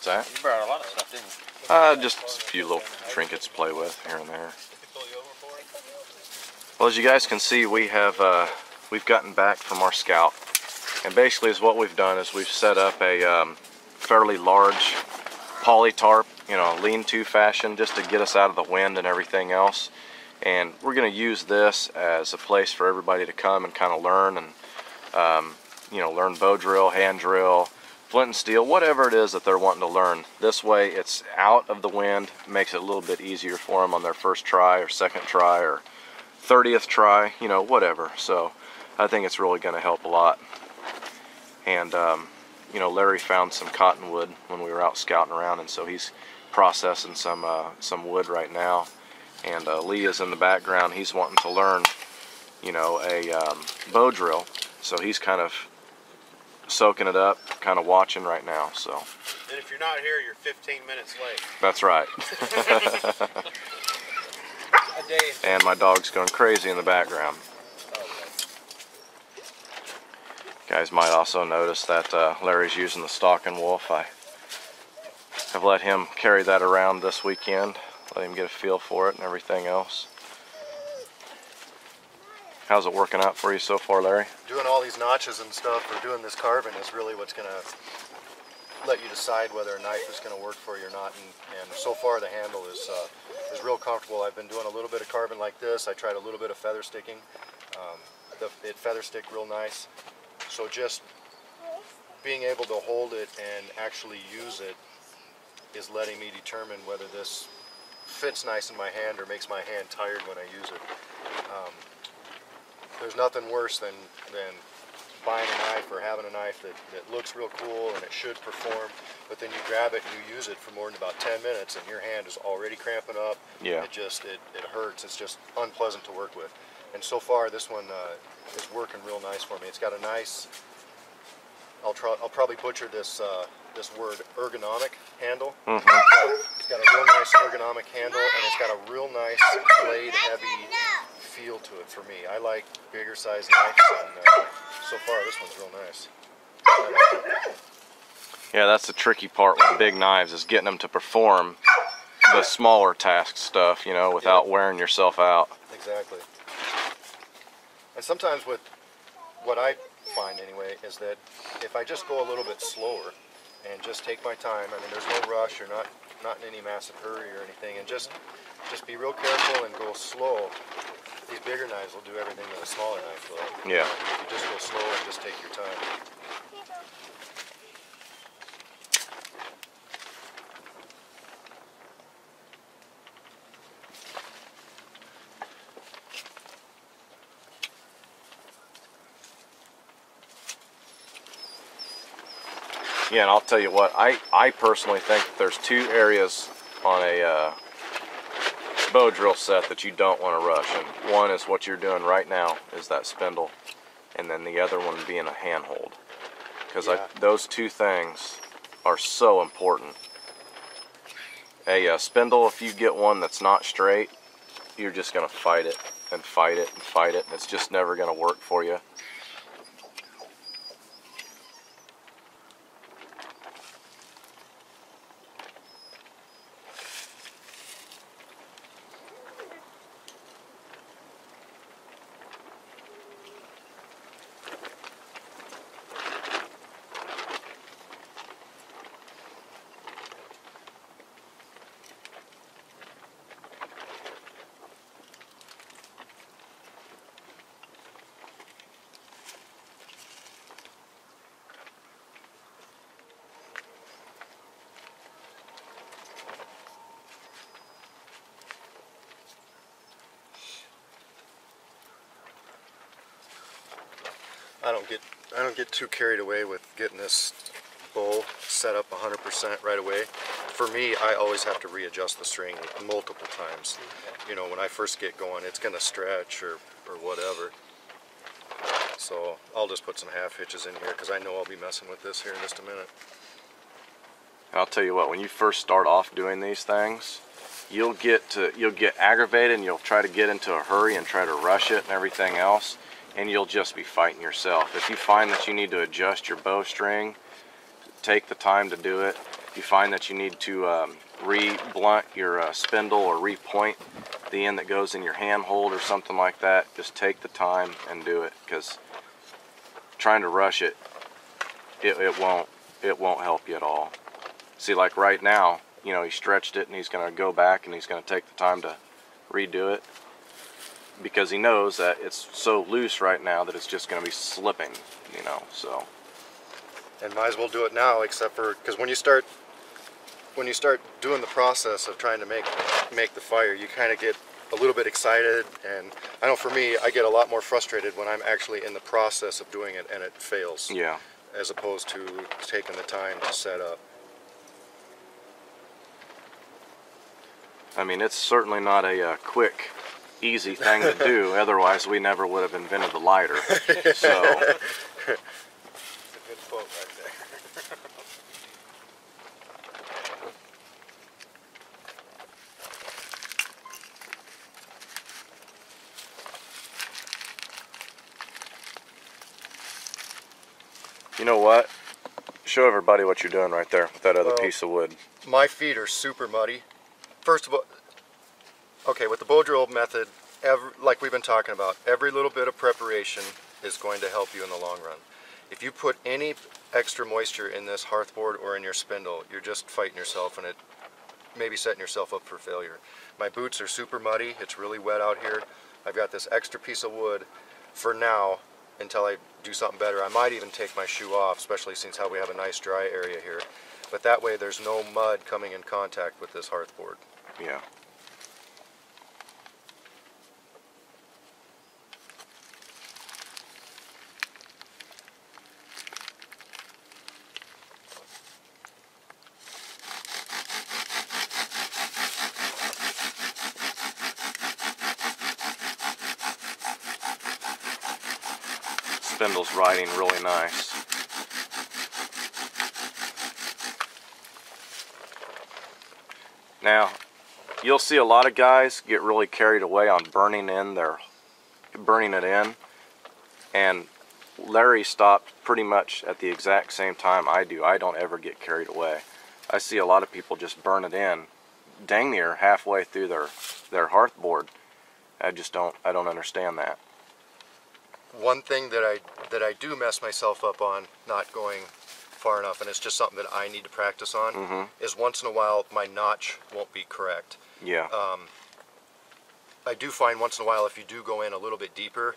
that? You brought a lot of stuff, didn't you? Just a few little trinkets to play with here and there. Well, as you guys can see, we've gotten back from our scout, and basically is what we've done is we've set up a fairly large poly tarp, you know, lean-to fashion, just to get us out of the wind and everything else. And we're going to use this as a place for everybody to come and kind of learn and you know, learn bow drill, hand drill, flint and steel, whatever it is that they're wanting to learn. This way it's out of the wind, makes it a little bit easier for them on their first try or second try or 30th try, you know, whatever. So I think it's really going to help a lot. And you know, Larry found some cottonwood when we were out scouting around, and so he's processing some wood right now. And Lee is in the background. He's wanting to learn, you know, a bow drill, so he's kind of soaking it up, kind of watching right now. So. And if you're not here, you're 15 minutes late. That's right. And my dog's going crazy in the background. Guys might also notice that Larry's using the stalking wolf. I have let him carry that around this weekend, let him get a feel for it and everything else. How's it working out for you so far, Larry? Doing all these notches and stuff, or doing this carving, is really what's going to let you decide whether a knife is going to work for you or not. And so far the handle is real comfortable. I've been doing a little bit of carving like this. I tried a little bit of feather sticking. It feather stick real nice. So just being able to hold it and actually use it is letting me determine whether this fits nice in my hand or makes my hand tired when I use it. There's nothing worse than buying a knife or having a knife that looks real cool and it should perform, but then you grab it and you use it for more than about 10 minutes and your hand is already cramping up. Yeah. It hurts. It's just unpleasant to work with. And so far this one is working real nice for me. It's got a nice, I'll probably butcher this this word, ergonomic handle. It's got a real nice ergonomic handle, and it's got a real nice blade heavy feel to it for me. I like bigger size knives, and so far this one's real nice. Yeah, that's the tricky part with big knives, is getting them to perform the smaller task stuff, you know, without wearing yourself out. Exactly. And sometimes with what I find anyway is that if I just go a little bit slower and just take my time, I mean, there's no rush, you're not in any massive hurry or anything, and just be real careful and go slow. These bigger knives will do everything that a smaller knife will. Yeah. If you just go slow and just take your time. Yeah, and I'll tell you what, I personally think that there's two areas on a bow drill set that you don't want to rush, and one is what you're doing right now, is that spindle, and then the other one being a handhold, because those two things are so important. A spindle, if you get one that's not straight, you're just going to fight it and fight it and fight it, and it's just never going to work for you. I don't get too carried away with getting this bow set up 100% right away. For me, I always have to readjust the string multiple times. You know, when I first get going, it's going to stretch or whatever. So I'll just put some half hitches in here because I know I'll be messing with this here in just a minute. I'll tell you what, when you first start off doing these things, you'll get aggravated and you'll try to get into a hurry and try to rush it and everything else, and you'll just be fighting yourself. If you find that you need to adjust your bowstring, take the time to do it. you find that you need to re-blunt your spindle or re-point the end that goes in your handhold or something like that, just take the time and do it, because trying to rush it, it won't help you at all. See, like right now, you know, he stretched it and he's going to go back and he's going to take the time to redo it, because he knows that it's so loose right now that it's just going to be slipping, you know. So, and might as well do it now, except for because when you start doing the process of trying to make the fire, you kind of get a little bit excited, and I know for me, I get a lot more frustrated when I'm actually in the process of doing it and it fails. yeah. As opposed to taking the time to set up. I mean, it's certainly not a quick, easy thing to do. Otherwise, we never would have invented the lighter. So, That's a good quote right there. you know what? Show everybody what you're doing right there with that other Well, piece of wood. My feet are super muddy. First of all, okay, with the bow drill method, like we've been talking about, every little bit of preparation is going to help you in the long run. If you put any extra moisture in this hearthboard or in your spindle, you're just fighting yourself, and it maybe setting yourself up for failure. My boots are super muddy. It's really wet out here. I've got this extra piece of wood for now until I do something better. I might even take my shoe off, especially since how we have a nice dry area here. But that way there's no mud coming in contact with this hearthboard. Yeah. Spindle's riding really nice. Now, you'll see a lot of guys get really carried away on burning it in, and Larry stopped pretty much at the exact same time I do. I don't ever get carried away. I see a lot of people just burn it in dang near halfway through their hearthboard. I don't understand that. One thing that I do mess myself up on not going far enough, and it's just something that I need to practice on, is once in a while my notch won't be correct. Yeah. I do find once in a while if you do go in a little bit deeper,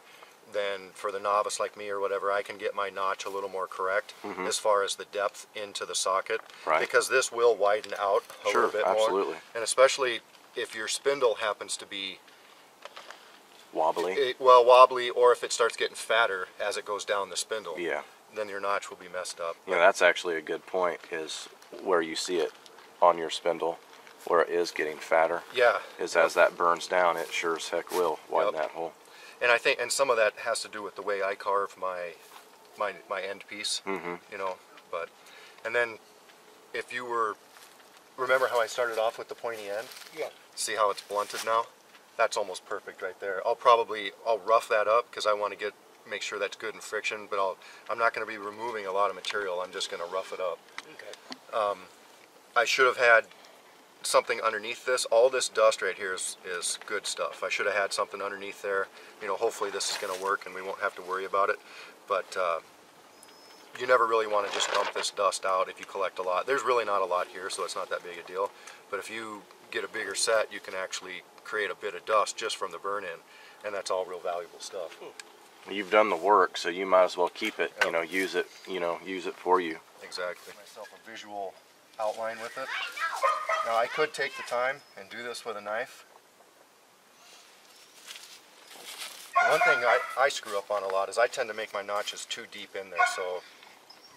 then for the novice like me or whatever, I can get my notch a little more correct as far as the depth into the socket. Right. Because this will widen out a little bit more. Absolutely. And especially if your spindle happens to be Wobbly. wobbly, or if it starts getting fatter as it goes down the spindle, Yeah. then your notch will be messed up. Yeah, that's actually a good point, is where you see it on your spindle, where it is getting fatter. Yeah. Is as that burns down, it sure as heck will widen that hole. And I think, and some of that has to do with the way I carve my end piece, you know. But, and then if you remember how I started off with the pointy end? Yeah. See how it's blunted now? That's almost perfect right there. I'll rough that up because I want to make sure that's good in friction, but I'm not going to be removing a lot of material. I'm just going to rough it up. Okay. I should have had something underneath this. All this dust right here is good stuff. I should have had something underneath there. You know, hopefully this is going to work and we won't have to worry about it. But you never really want to just dump this dust out if you collect a lot. There's really not a lot here, so it's not that big a deal. But if you get a bigger set, you can actually create a bit of dust just from the burn-in, and that's all real valuable stuff. You've done the work, so you might as well keep it. You know, use it for you. Exactly. Myself a visual outline with it. Now I could take the time and do this with a knife. One thing I screw up on a lot is I tend to make my notches too deep in there. So,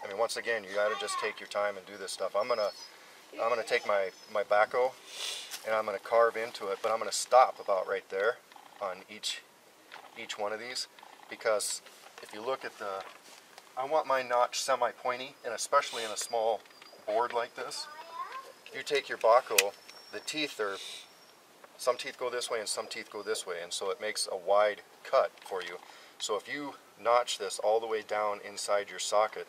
I mean, once again, you got to just take your time and do this stuff. I'm gonna take my backhoe and I'm gonna carve into it, but I'm gonna stop about right there on each one of these, because if you look at I want my notch semi-pointy, and especially in a small board like this. You take your backhoe, the teeth some teeth go this way and some teeth go this way, and so it makes a wide cut for you. So if you notch this all the way down inside your socket,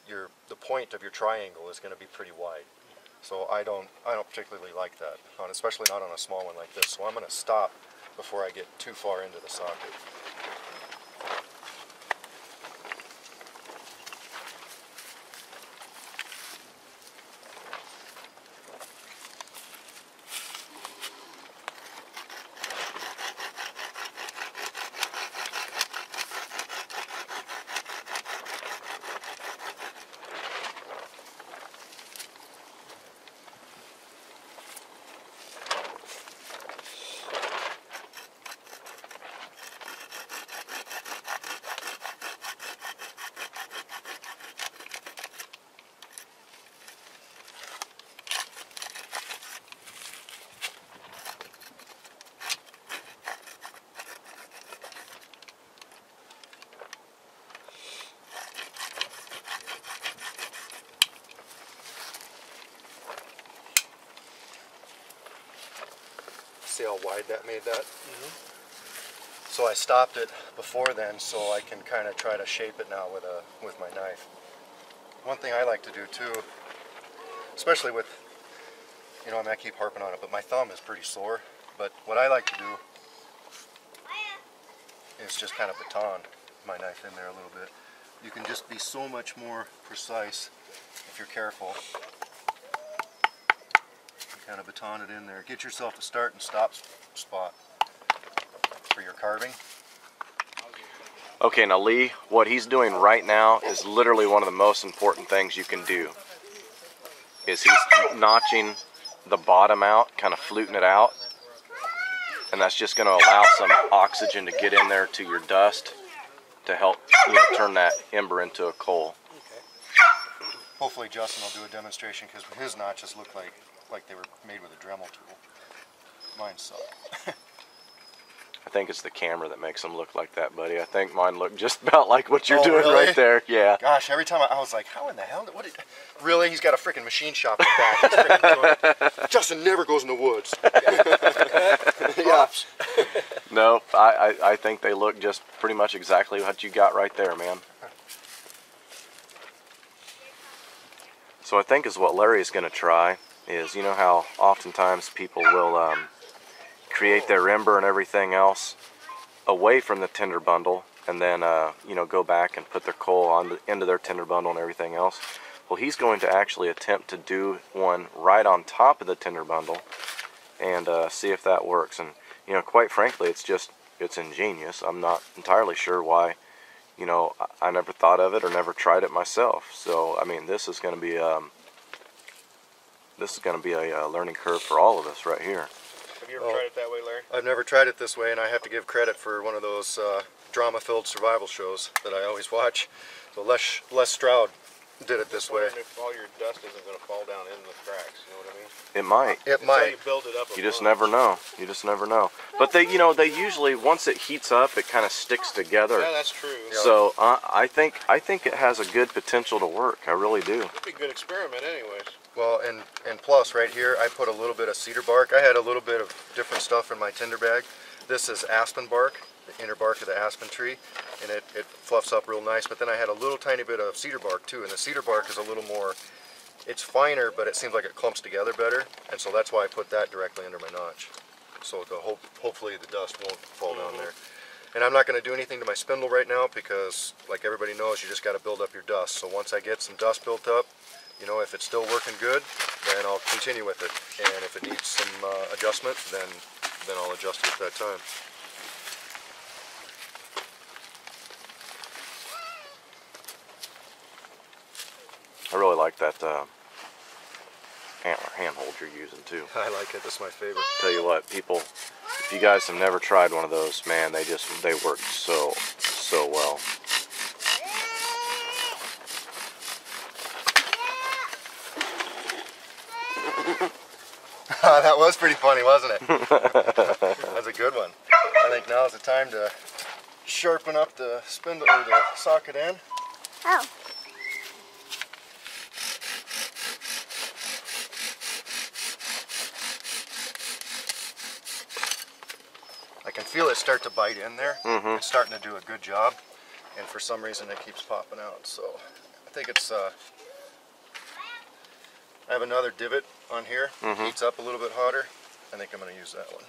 the point of your triangle is going to be pretty wide. So I don't particularly like that, especially not on a small one like this. So I'm going to stop before I get too far into the socket. See how wide that made that? So I stopped it before then so I can kind of try to shape it now with my knife. One thing I like to do too, especially with, you know, I mean, I keep harping on it, but my thumb is pretty sore. But what I like to do is just kind of baton my knife in there a little bit. You can just be so much more precise if you're careful. Kind of baton it in there. Get yourself a start and stop spot for your carving. Okay, now Lee, what he's doing right now is literally one of the most important things you can do. Is he's notching the bottom out, kind of fluting it out, and that's just going to allow some oxygen to get in there to your dust to help, you know, turn that ember into a coal. Okay. Hopefully Justin will do a demonstration because his notches look like they were made with a Dremel tool. Mine suck. I think it's the camera that makes them look like that, buddy. I think mine look just about like what you're doing really? right there. Yeah. Gosh, every time I was like, how in the hell? Really? He's got a freaking machine shop in the back. Justin never goes in the woods. Yeah. No, I think they look just pretty much exactly what you got right there, man. So I think is what Larry's going to try is, you know how oftentimes people will create their ember and everything else away from the tinder bundle and then you know, go back and put their coal on into their tinder bundle and everything else. Well, he's going to actually attempt to do one right on top of the tinder bundle and see if that works. And you know, quite frankly, it's ingenious. I'm not entirely sure why, you know, I never thought of it or never tried it myself. So I mean, this is going to be a learning curve for all of us right here. Have you ever tried it that way, Larry? I've never tried it this way, and I have to give credit for one of those drama-filled survival shows that I always watch. So Les Stroud did it this way. If all your dust isn't going to fall down in the cracks, you know what I mean? It might. It might. You build it up. You just never know. You just never know. But they, you know, they usually, once it heats up, it kind of sticks together. Yeah, that's true. So I think it has a good potential to work. I really do. It'd be a good experiment, anyways. Well, and plus right here, I put a little bit of cedar bark. I had a little bit of different stuff in my tinder bag. This is aspen bark, the inner bark of the aspen tree, and it fluffs up real nice. But then I had a little tiny bit of cedar bark too, and the cedar bark is a little more, it's finer, but it seems like it clumps together better, and so that's why I put that directly under my notch. So hopefully the dust won't fall down there. And I'm not going to do anything to my spindle right now because, like everybody knows, you just got to build up your dust. So once I get some dust built up, you know, if it's still working good, then I'll continue with it. And if it needs some adjustment, then I'll adjust it at that time. I really like that antler handhold you're using too. I like it. This is my favorite. Tell you what, people, if you guys have never tried one of those, man, they work so well. That was pretty funny, wasn't it? That's a good one. I think now is the time to sharpen up the spindle or the socket end. Oh. I can feel it start to bite in there. Mm-hmm. It's starting to do a good job, and for some reason it keeps popping out. So I think it's I have another divot on here. Mm-hmm. Heats up a little bit hotter. I think I'm going to use that one.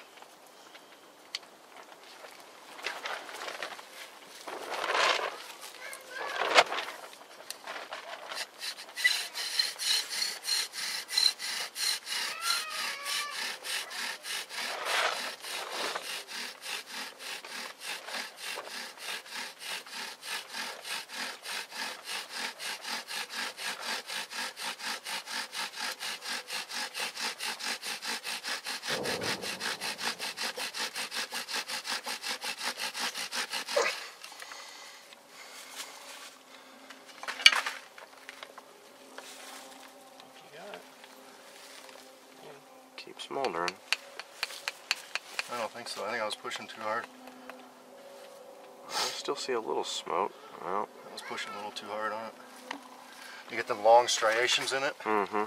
Keep smoldering. I don't think so. I think I was pushing too hard. I still see a little smoke. Well, I was pushing a little too hard on it. You get them long striations in it. mm-hmm.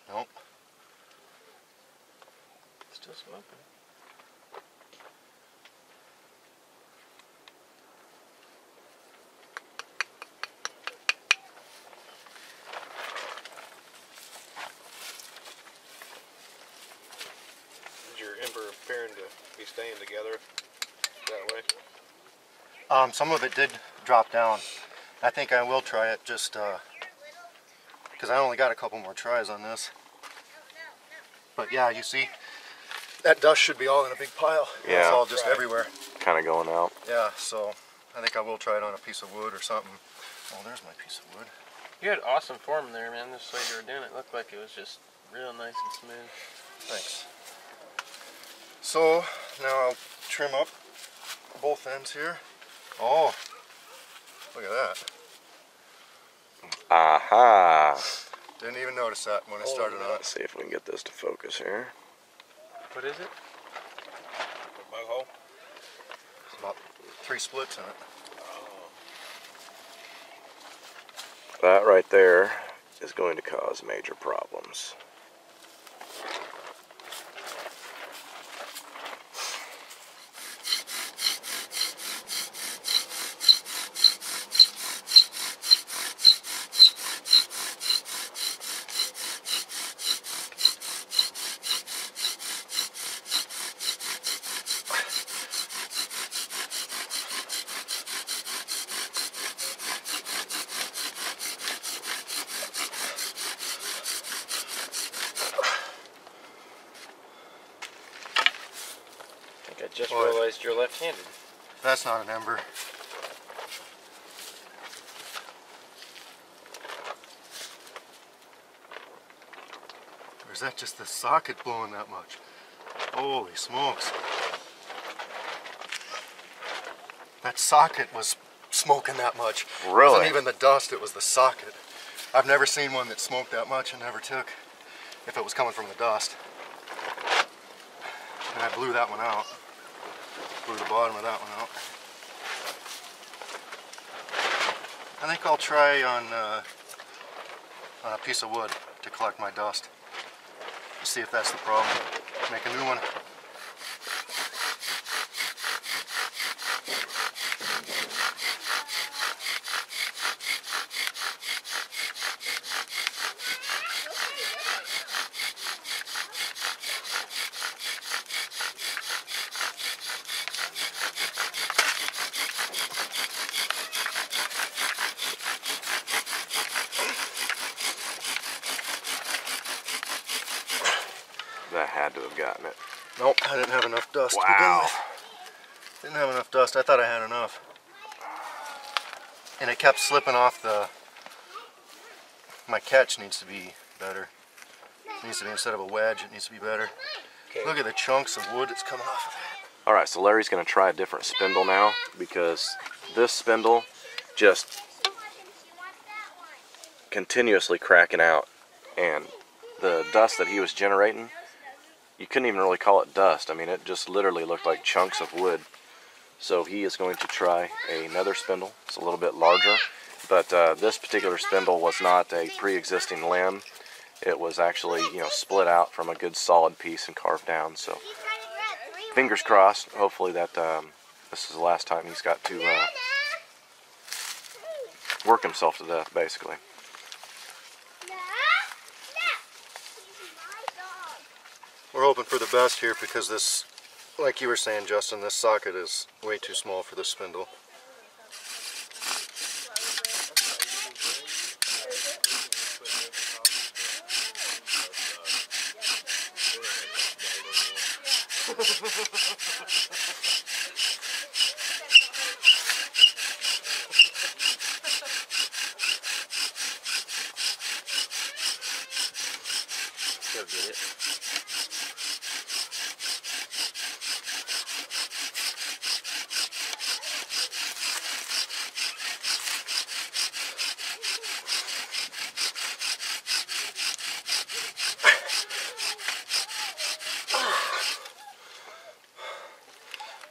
Nope. Still smoking. Is your ember appearing to be staying together that way? Some of it did drop down. I think I will try it just because I only got a couple more tries on this. But yeah, you see, that dust should be all in a big pile. Yeah. It's all just Right. everywhere. Kind of going out. Yeah, so I think I will try it on a piece of wood or something. Oh, there's my piece of wood. You had awesome form there, man. This way you were doing it. It looked like it was just real nice and smooth. Thanks. So now I'll trim up both ends here. Oh, look at that. Aha! Didn't even notice that when I started on it. Let's see if we can get this to focus here. What is it? A bug hole? There's about 3 splits in it. That right there is going to cause major problems. I just What? realized you're left-handed. That's not an ember. Or is that just the socket blowing that much? Holy smokes. That socket was smoking that much. It Really? wasn't even the dust, it was the socket. I've never seen one that smoked that much and never took if it was coming from the dust. And I blew that one out. Blew the bottom of that one out. I think I'll try on a piece of wood to collect my dust. See if that's the problem. Make a new one. That had to have gotten it. Nope, I didn't have enough dust to begin Wow. with. Didn't have enough dust. I thought I had enough. And it kept slipping off the... My catch needs to be better. It needs to be, instead of a wedge, it needs to be better. Okay. Look at the chunks of wood that's coming off of that. Alright, so Larry's going to try a different spindle now because this spindle just continuously cracking out, and the dust that he was generating, you couldn't even really call it dust. I mean, it just literally looked like chunks of wood. So he is going to try another spindle. It's a little bit larger, But this particular spindle was not a pre-existing limb. It was actually, you know, split out from a good solid piece and carved down. So fingers crossed, hopefully that this is the last time he's got to work himself to death, basically. We're hoping for the best here because this, like you were saying, Justin, this socket is way too small for this spindle. Go get it.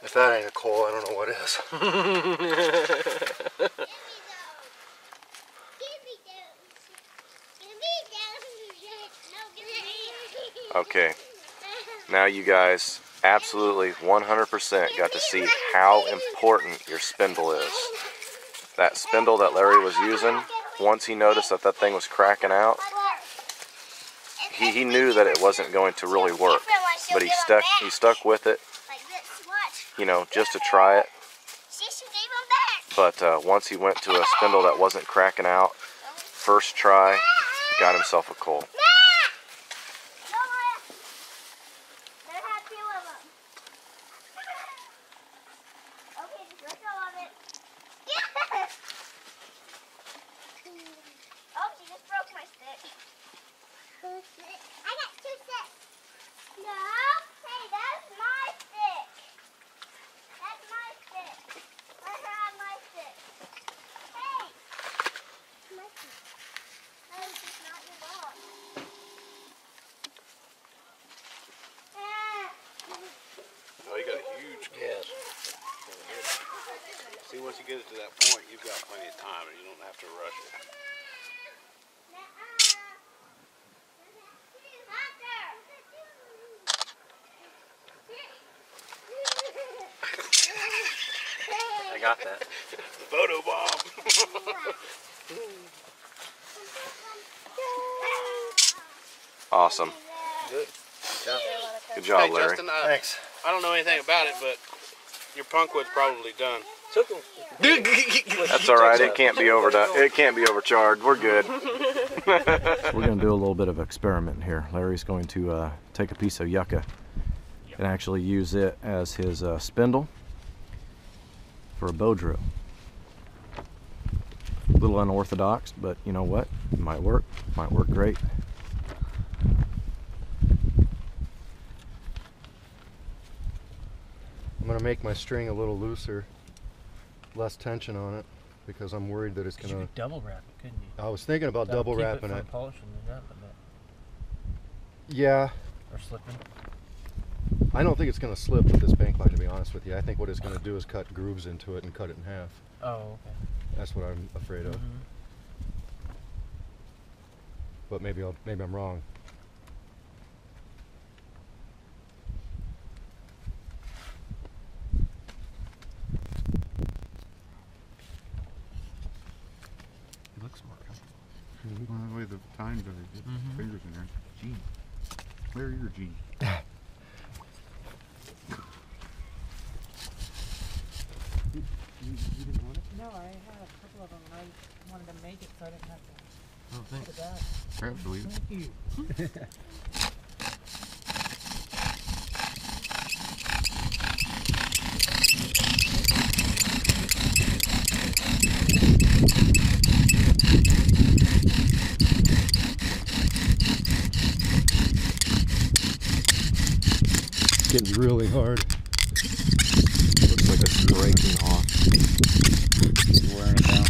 If that ain't a coal, I don't know what is. Okay, now you guys absolutely 100% got to see how important your spindle is. That spindle that Larry was using, once he noticed that that thing was cracking out, he knew that it wasn't going to really work, but he stuck with it, you know, just to try it. But once he went to a spindle that wasn't cracking out, first try, got himself a coal. Oh, you got a huge cast. See, once you get it to that point, you've got plenty of time and you don't have to rush it. I got that. Photo bomb. Awesome. Good. Good job, Hey, Larry. Justin, Thanks. I don't know anything about it, but your punkwood's probably done. Took him. That's all right. It can't be overdone. It can't be overcharged. We're good. We're going to do a little bit of experiment here. Larry's going to take a piece of yucca and actually use it as his spindle for a bow drill. A little unorthodox, but you know what? It might work. Might work great. I'm going to make my string a little looser, less tension on it, because I'm worried that it's going You to... could double wrap it, couldn't you? I was thinking about That'll double keep wrapping it it. from polishing it up a bit. Yeah, Or slipping. I don't think it's going to slip with this bank line, to be honest with you. I think what it's going to do is cut grooves into it and cut it in half. Oh, okay. That's what I'm afraid of. Mhm. But maybe I'm wrong. It looks more comfortable. Well, the way the times are, get fingers in there. Gene. Larry or Gene? You didn't want it? No, I had a couple of them and I wanted to make it so I didn't have to Oh, put thanks. it back. Crap, believe it. Thank you. It's getting really hard. Looks like it's breaking off. Wearing it down.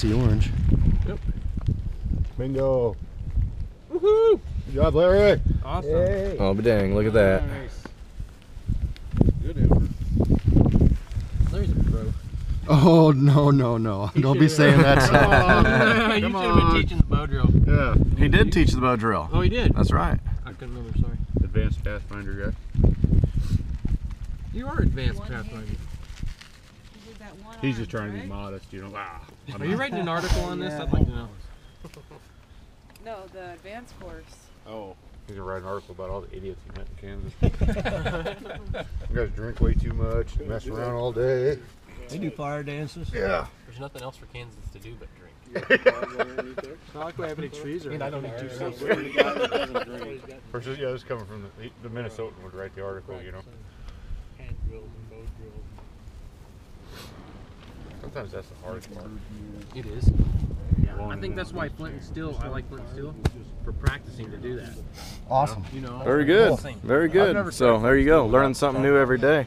That's the orange. Yep. Bingo. Woohoo! Good job, Larry. Awesome. Yay. Oh, but dang, look at that. Nice. Good effort. Larry's a pro. Oh, no. Don't be saying that stuff. You Come should have been on. teaching the bow drill. Yeah. He did teach the bow drill. Oh, he did? That's right. I couldn't remember, sorry. Advanced Pathfinder guy. You are advanced One Pathfinder. hand. You did that one He's arm, just trying to be right? modest, you know. Are you writing an article on this? I'd like to know. No, the advanced course. Oh. He's gonna write an article about all the idiots he met in Kansas. You guys drink way too much, mess around all day. They do fire dances. Yeah. There's nothing else for Kansas to do but drink. It's not like we have any trees or I don't need two anything. cents. First, yeah, this is coming from the Minnesotan would write the article, you know. Hand drills and bow drills. Sometimes that's the hardest part. It is. Yeah, I think that's why Flint and Steel, I like Flint and Steel for practicing to do that. Awesome. You know, Very good. Same. Very good. So there you go. Learning something new every day.